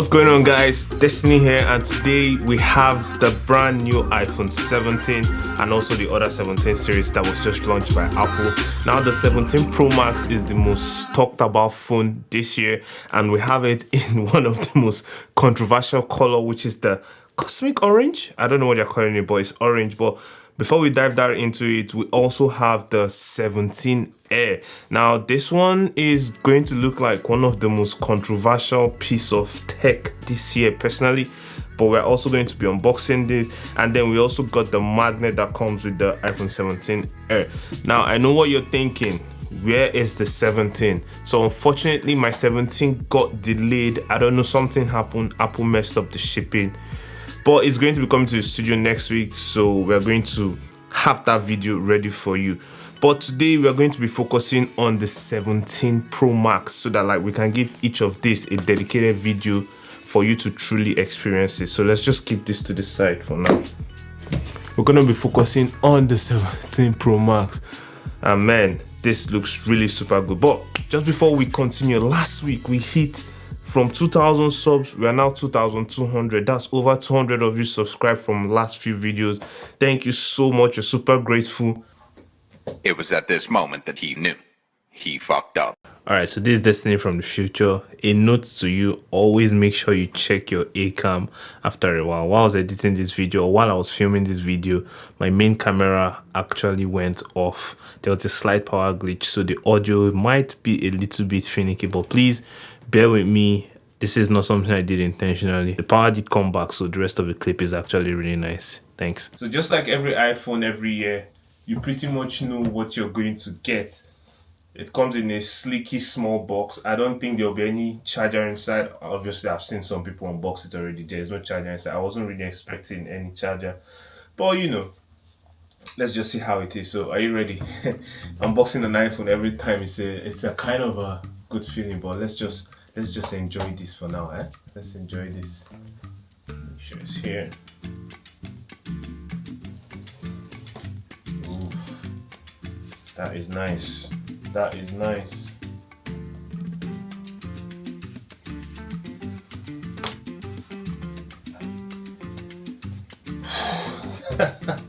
What's going on, guys? Destiny here, and today we have the brand new iPhone 17 and also the other 17 series that was just launched by Apple. Now the 17 Pro Max is the most talked about phone this year, and we have it in one of the most controversial color, which is the cosmic orange. I don't know what they're calling it, but it's orange. But before we dive that into it, we also have the 17 Air. Now this one is going to look like one of the most controversial piece of tech this year personally, but we're also going to be unboxing this. And then we also got the magnet that comes with the iPhone 17 Air. Now I know what you're thinking, where is the 17? So unfortunately my 17 got delayed. I don't know, something happened, Apple messed up the shipping, but it's going to be coming to the studio next week, so we're going to have that video ready for you. But today we're going to be focusing on the 17 Pro Max, so that like we can give each of this a dedicated video for you to truly experience it. So let's just keep this to the side for now. We're going to be focusing on the 17 Pro Max, and man, this looks really super good. But just before we continue, last week we hit from 2,000 subs, we are now 2,200. That's over 200 of you subscribed from the last few videos. Thank you so much. We're super grateful. It was at this moment that he knew he fucked up. All right, so this is Destiny from the future. A note to you, always make sure you check your A-cam after a while. While I was editing this video, or while I was filming this video, my main camera actually went off. There was a slight power glitch, so the audio might be a little bit finicky, but please bear with me. This is not something I did intentionally. The power did come back, so the rest of the clip is actually really nice. Thanks. So just like every iPhone every year, you pretty much know what you're going to get. It comes in a sleeky small box. I don't think there'll be any charger inside. Obviously, I've seen some people unbox it already. There's no charger inside. I wasn't really expecting any charger, but you know, let's just see how it is. So are you ready? Unboxing an iPhone every time it's a kind of a good feeling, but let's just enjoy this for now, eh? Let's enjoy this. Make sure it's here. Oof. That is nice. That is nice.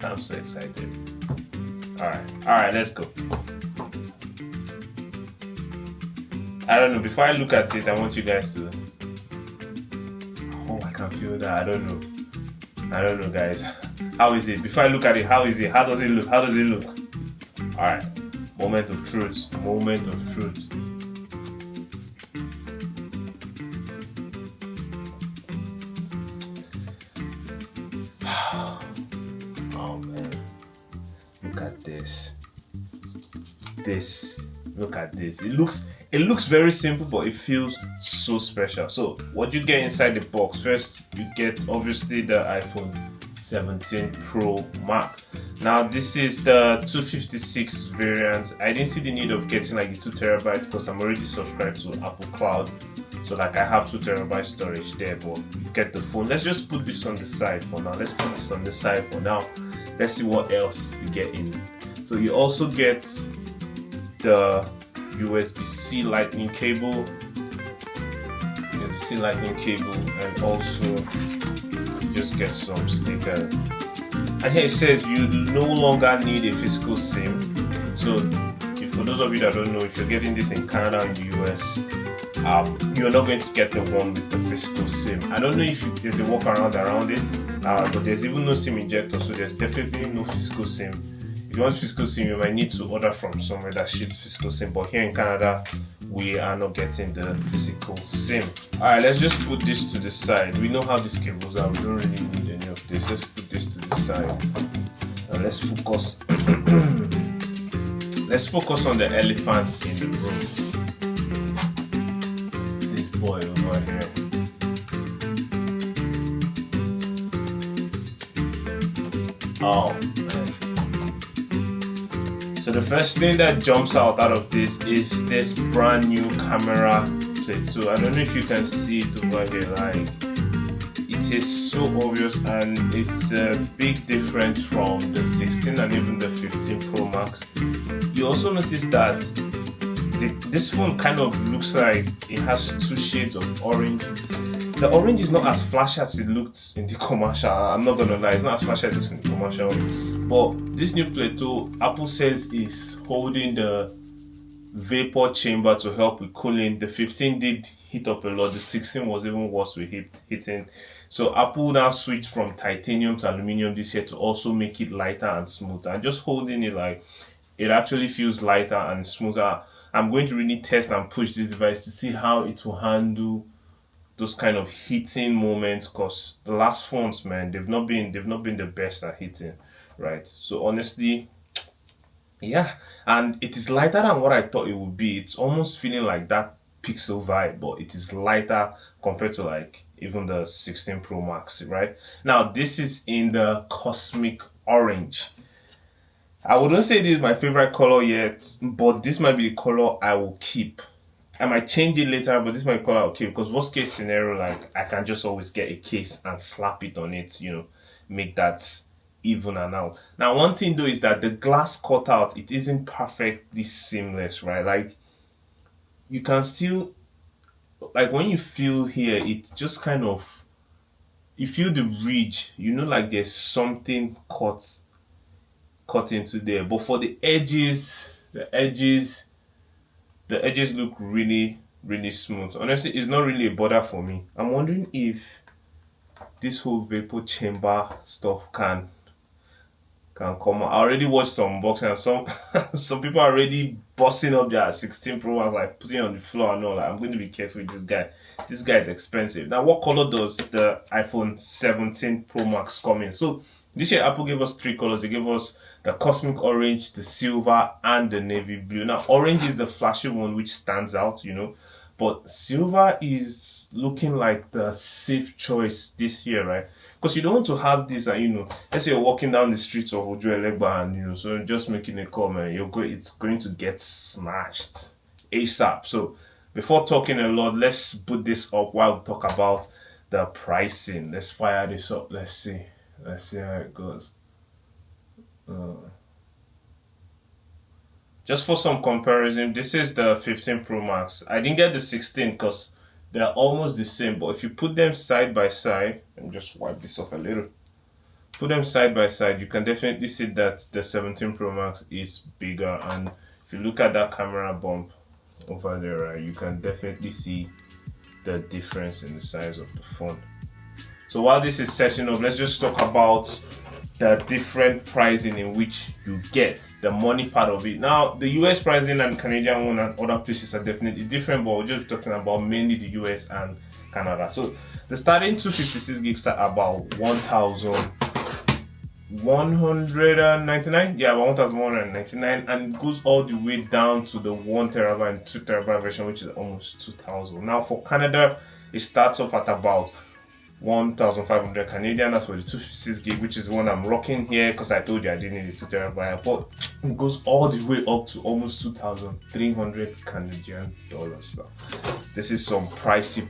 I'm so excited. All right, let's go. I don't know, before I look at it, I want you guys to... Oh, I can feel that. I don't know, guys. How is it? Before I look at it, how is it? How does it look? How does it look? All right. Moment of truth. Moment of truth. Oh, man. Look at this. Look at this. It looks very simple, but it feels so special. So what you get inside the box, first you get obviously the iPhone 17 Pro Max. Now this is the 256 variant. I didn't see the need of getting like the 2 terabyte because I'm already subscribed to Apple Cloud, so like I have 2 terabyte storage there. But you get the phone. Let's just put this on the side for now. Let's see what else we get in. So you also get the USB-C lightning cable, and also just get some sticker. And here it says you no longer need a physical SIM. So for those of you that don't know, if you're getting this in Canada and the US, you're not going to get the one with the physical SIM. I don't know if there's a workaround around it, but there's even no SIM injector, so there's definitely no physical SIM. If you want physical SIM, you might need to order from somewhere that ships physical SIM, but here in Canada, we are not getting the physical SIM. Alright, let's just put this to the side. We know how these cables are, we don't really need any of this. Let's put this to the side. And let's focus. Let's focus on the elephant in the room. This boy over here. Oh, man. So the first thing that jumps out of this is this brand new camera plate. So I don't know if you can see it over here, like it is so obvious, and it's a big difference from the 16 and even the 15 Pro Max. You also notice that this phone kind of looks like it has 2 shades of orange. the orange is not as flashy as it looked in the commercial. I'm not gonna lie, it's not as flashy as it looks in the commercial. But this new plateau, Apple says, is holding the vapor chamber to help with cooling. The 15 did heat up a lot. The 16 was even worse with heating. So Apple now switched from titanium to aluminum this year to also make it lighter and smoother. And just holding it, like, it actually feels lighter and smoother. I'm going to really test and push this device to see how it will handle those kind of heating moments, because the last phones, man, they've not been the best at heating, right? So honestly, yeah, and it is lighter than what I thought it would be. It's almost feeling like that Pixel vibe, but it is lighter compared to like even the 16 Pro Max, right? Now, this is in the cosmic orange. I wouldn't say this is my favorite color yet, but this might be the color I will keep. I might change it later, but this might be the color I'll keep, because worst case scenario, like, I can just always get a case and slap it on it, you know, make that even and out. Now, one thing though is that the glass cutout, it isn't perfectly seamless, right? Like, you can still, like, when you feel here, it just kind of, you feel the ridge, you know, like there's something cut into there. But for the edges, the edges look really, really smooth. Honestly, it's not really a bother for me. I'm wondering if this whole vapor chamber stuff can come out. I already watched some unboxing, and some people are already busting up their 16 Pro Max, like putting it on the floor and all. Like, I'm going to be careful with this guy. This guy is expensive. Now, what color does the iPhone 17 Pro Max come in? So this year, Apple gave us 3 colors. They gave us the cosmic orange, the silver, and the navy blue. Now, orange is the flashy one which stands out, you know, but silver is looking like the safe choice this year, right? Because you don't want to have this, and you know, let's say you're walking down the streets of Ojo Elegba, and you know, so just making a call, man, it's going to get snatched ASAP. So before talking a lot, let's put this up while we talk about the pricing. Let's fire this up. Let's see how it goes. Just for some comparison, this is the 15 Pro Max. I didn't get the 16 because they're almost the same, but if you put them side by side, let me just wipe this off a little. Put them side by side, you can definitely see that the 17 Pro Max is bigger, and if you look at that camera bump over there, right, you can definitely see the difference in the size of the phone. So while this is setting up, let's just talk about the different pricing in which you get the money part of it. Now, the US pricing and Canadian one and other places are definitely different, but we're just talking about mainly the US and Canada. So the starting 256 gigs start about 1,199. Yeah, about 1,199, and it goes all the way down to the 1 terabyte and 2 terabyte version, which is almost 2,000. Now for Canada, it starts off at about 1,500 Canadian. That's for the 256 gig, which is the one I'm rocking here, because I told you I didn't need a 2 terabyte, but it goes all the way up to almost 2,300 Canadian dollars. Now, this is some pricey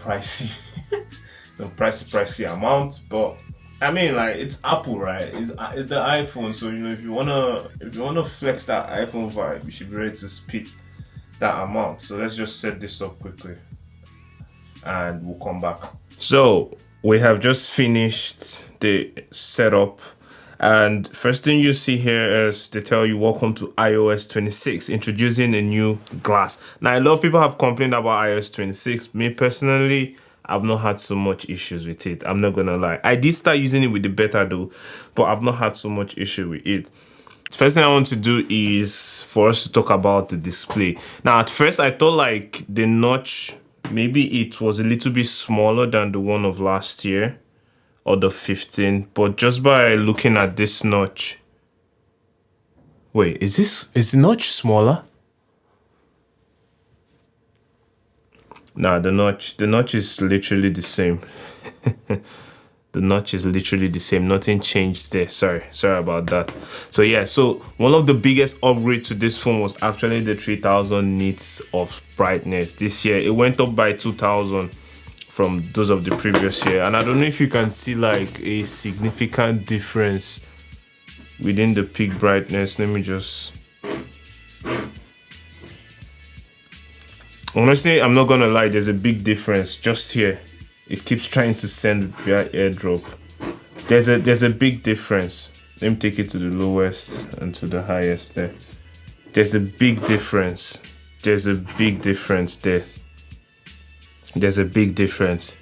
some pricey amount, but I mean, like, it's Apple, right? It's the iPhone, so you know, if you wanna flex that iPhone vibe, you should be ready to spit that amount. So let's just set this up quickly and we'll come back. So we have just finished the setup, and first thing you see here is they tell you welcome to iOS 26, introducing a new glass. Now, a lot of people have complained about iOS 26. Me personally, I've not had so much issues with it. I'm not gonna lie. I did start using it with the beta though, but I've not had so much issue with it. First thing I want to do is for us to talk about the display. Now, at first I thought like the notch, maybe it was a little bit smaller than the one of last year or the 15, but just by looking at this notch, wait, is the notch smaller? Nah, the notch is literally the same. The notch is literally the same. Nothing changed there. Sorry about that. So yeah, so one of the biggest upgrades to this phone was actually the 3000 nits of brightness. This year it went up by 2000 from those of the previous year, and I don't know if you can see like a significant difference within the peak brightness. Let me just, honestly, I'm not gonna lie, there's a big difference just here it keeps trying to send via airdrop. There's a big difference. Let me take it to the lowest and to the highest there. There's a big difference. There's a big difference there. There's a big difference.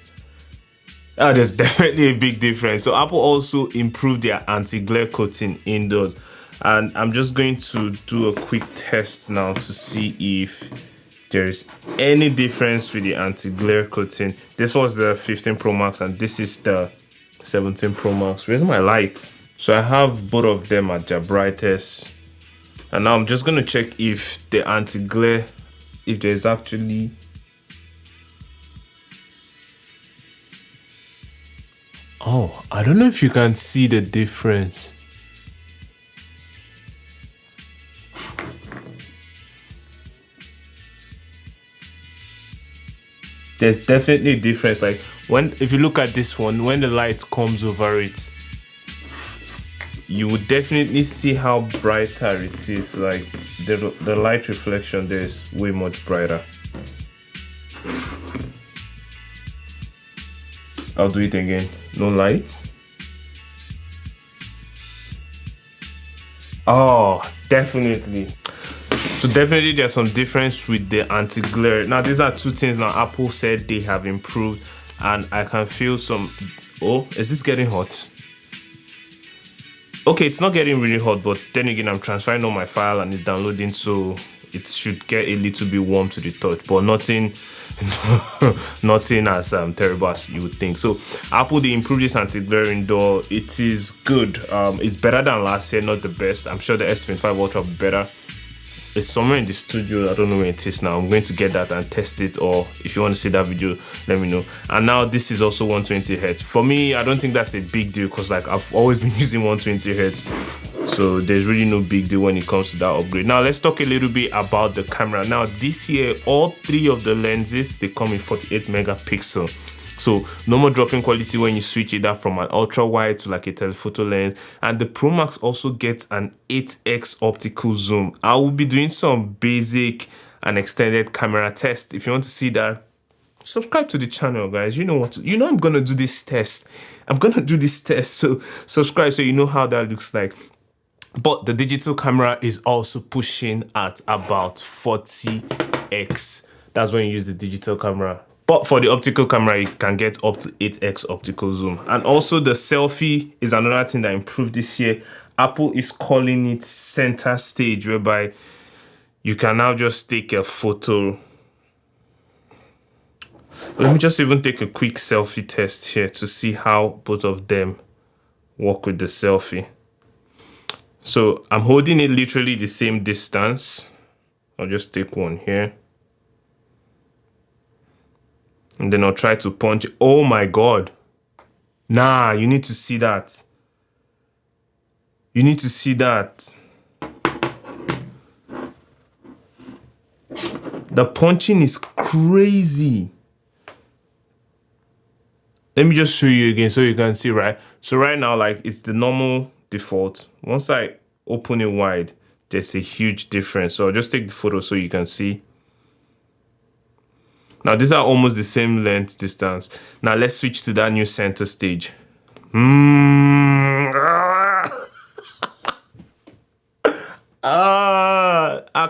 Oh, there's definitely a big difference. So Apple also improved their anti-glare coating indoors. And I'm just going to do a quick test now to see if there is any difference with the anti-glare coating. This was the 15 Pro Max and this is the 17 Pro Max. Where's my light? So I have both of them at their brightest. And now I'm just going to check if the anti-glare, if there's actually... Oh, I don't know if you can see the difference. There's definitely a difference. Like if you look at this one, when the light comes over it, you would definitely see how brighter it is. Like the light reflection there is way much brighter. I'll do it again. No light. Oh, definitely. So definitely there's some difference with the anti-glare. Now these are two things now Apple said they have improved, and I can feel some... Oh, is this getting hot? Okay, it's not getting really hot, but then again I'm transferring all my file and it's downloading, so it should get a little bit warm to the touch, but nothing nothing as terrible as you would think. So Apple, they improved this anti-glare indoor. It is good. It's better than last year, not the best. I'm sure the S25 Ultra will be better. It's somewhere in the studio. I don't know where it is now. I'm going to get that and test it, or if you want to see that video, let me know. And now this is also 120 Hz. For me, I don't think that's a big deal because like I've always been using 120 Hz. So there's really no big deal when it comes to that upgrade. Now let's talk a little bit about the camera. Now this year, all three of the lenses, they come in 48 megapixel. So no more dropping quality when you switch it up from an ultra wide to like a telephoto lens. And the Pro Max also gets an 8x optical zoom. I will be doing some basic and extended camera test. If you want to see that, subscribe to the channel, guys. You know what? You know I'm gonna do this test. I'm gonna do this test. So subscribe so you know how that looks like. But the digital camera is also pushing at about 40x. That's when you use the digital camera. But for the optical camera, you can get up to 8x optical zoom. And also the selfie is another thing that improved this year. Apple is calling it center stage, whereby you can now just take a photo. Let me just even take a quick selfie test here to see how both of them work with the selfie. So I'm holding it literally the same distance. I'll just take one here. And then I'll try to punch. Oh my God. Nah, you need to see that. You need to see that. The punching is crazy. Let me just show you again so you can see, right? So right now, like it's the normal default. Once I open it wide, there's a huge difference. So I'll just take the photo so you can see. Now these are almost the same length distance. Now let's switch to that new center stage. I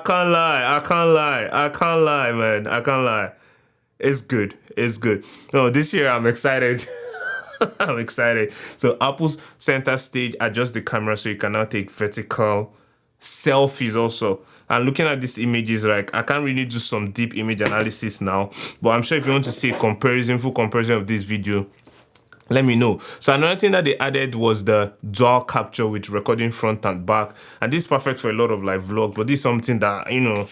can't lie, man. I can't lie. It's good. It's good. No, this year I'm excited. I'm excited. So Apple's center stage adjusts the camera so you can now take vertical selfies also. And looking at these images, like I can't really do some deep image analysis now, but I'm sure if you want to see a comparison, full comparison of this video, let me know. So another thing that they added was the dual capture with recording front and back, and this is perfect for a lot of like vlog, but this is something that, you know,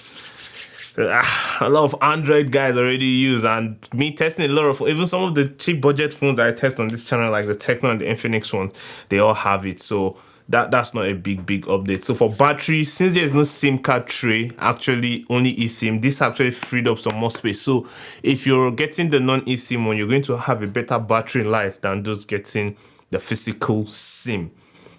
a lot of Android guys already use, and me testing a lot of, even some of the cheap budget phones that I test on this channel, like the Tecno and the Infinix ones, they all have it. So that's not a big update. So for battery, since there is no SIM card tray, actually only eSIM, this actually freed up some more space. So if you're getting the non-eSIM one, you're going to have a better battery life than just getting the physical SIM.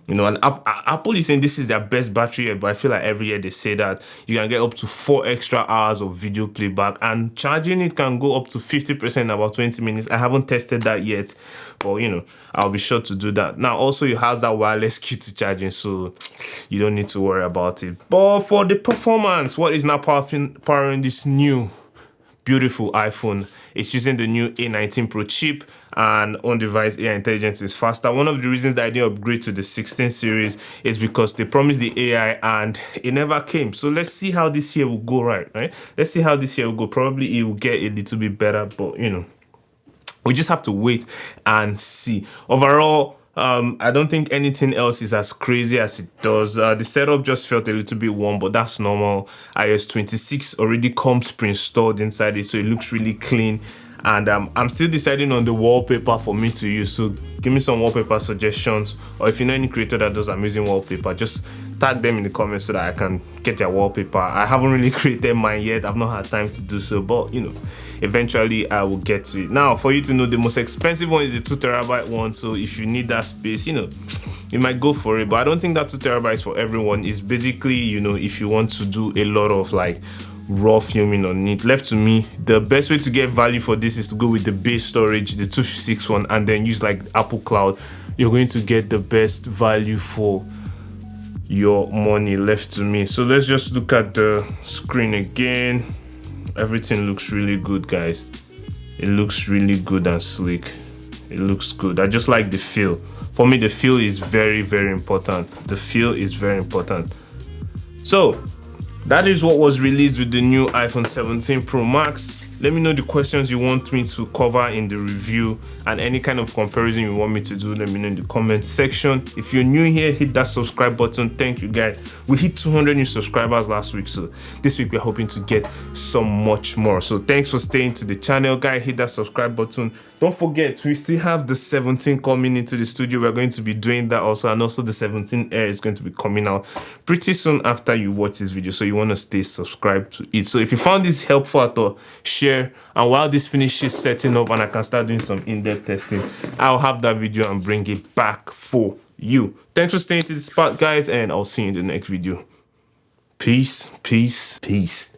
You know, and Apple is saying this is their best battery yet, but I feel like every year they say that you can get up to 4 extra hours of video playback, and charging it can go up to 50% in about 20 minutes. I haven't tested that yet, but you know, I'll be sure to do that. Now, also, it has that wireless Q2 charging, so you don't need to worry about it. But for the performance, what is now powering this new beautiful iPhone? It's using the new A19 Pro chip, and on-device AI intelligence is faster. One of the reasons that I didn't upgrade to the 16 series is because they promised the AI and it never came. So let's see how this year will go, right? Let's see how this year will go. Probably it will get a little bit better, but you know, we just have to wait and see. Overall, I don't think anything else is as crazy as it does. The setup just felt a little bit warm, but that's normal. iOS 26 already comes pre-installed inside it, so it looks really clean. And I'm still deciding on the wallpaper for me to use, so give me some wallpaper suggestions, or if you know any creator that does amazing wallpaper, just tag them in the comments so that I can get their wallpaper. I haven't really created mine yet. I've not had time to do so, but you know, eventually I will get to it. Now, for you to know, the most expensive one is the 2TB one, so if you need that space, you know, you might go for it. But I don't think that 2TB is for everyone. It's basically, you know, if you want to do a lot of like raw filming on it. Left to me, the best way to get value for this is to go with the base storage, the 256 one, and then use like Apple Cloud. You're going to get the best value for your money, left to me. So let's just look at the screen again. Everything looks really good, guys. It looks really good and sleek. It looks good. I just like the feel. For me, the feel is very, very important. The feel is very important. So that is what was released with the new iPhone 17 Pro Max. Let me know the questions you want me to cover in the review, and any kind of comparison you want me to do, let me know in the comment section. If you're new here, hit that subscribe button. Thank you, guys. We hit 200 new subscribers last week, so this week we're hoping to get some much more. So thanks for staying to the channel, guys. Hit that subscribe button. Don't forget, we still have the 17 coming into the studio. We're going to be doing that also, and also the 17 Air is going to be coming out pretty soon after you watch this video, so you want to stay subscribed to it. So if you found this helpful at all, share. And while this finishes setting up and I can start doing some in-depth testing, I'll have that video and bring it back for you. Thanks for staying to this part, guys, and I'll see you in the next video. Peace, peace, peace.